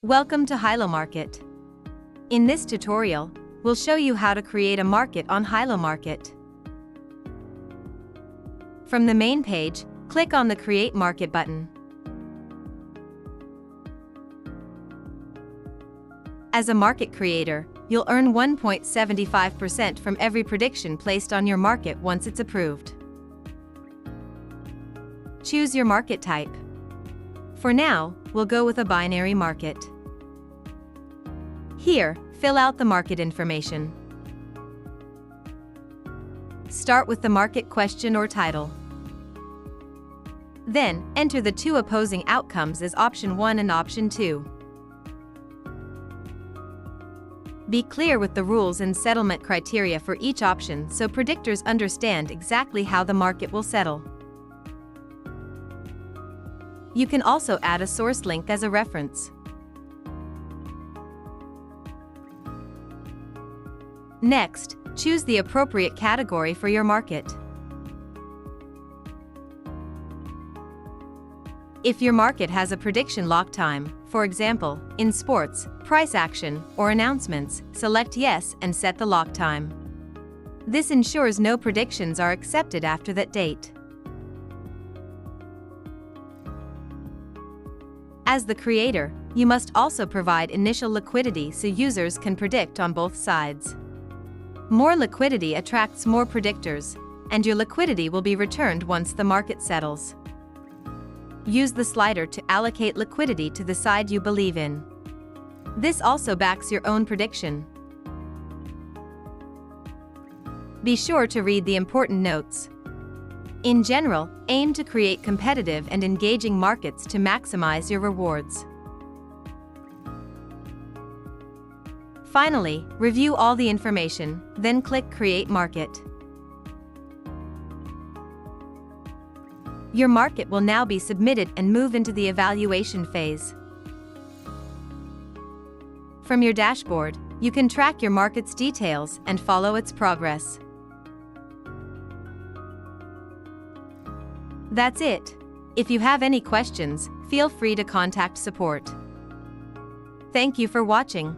Welcome to Hilomarket. In this tutorial, we'll show you how to create a market on Hilomarket. From the main page, click on the Create Market button. As a market creator, you'll earn 1.75% from every prediction placed on your market once it's approved. Choose your market type. For now, we'll go with a binary market. Here, fill out the market information. Start with the market question or title. Then, enter the two opposing outcomes as option 1 and option 2. Be clear with the rules and settlement criteria for each option so predictors understand exactly how the market will settle. You can also add a source link as a reference. Next, choose the appropriate category for your market. If your market has a prediction lock time, for example, in sports, price action, or announcements, select Yes and set the lock time. This ensures no predictions are accepted after that date. As the creator, you must also provide initial liquidity so users can predict on both sides. More liquidity attracts more predictors, and your liquidity will be returned once the market settles. Use the slider to allocate liquidity to the side you believe in. This also backs your own prediction. Be sure to read the important notes. In general, aim to create competitive and engaging markets to maximize your rewards. Finally, review all the information, then click Create Market. Your market will now be submitted and move into the evaluation phase. From your dashboard, you can track your market's details and follow its progress. That's it. If you have any questions, feel free to contact support. Thank you for watching.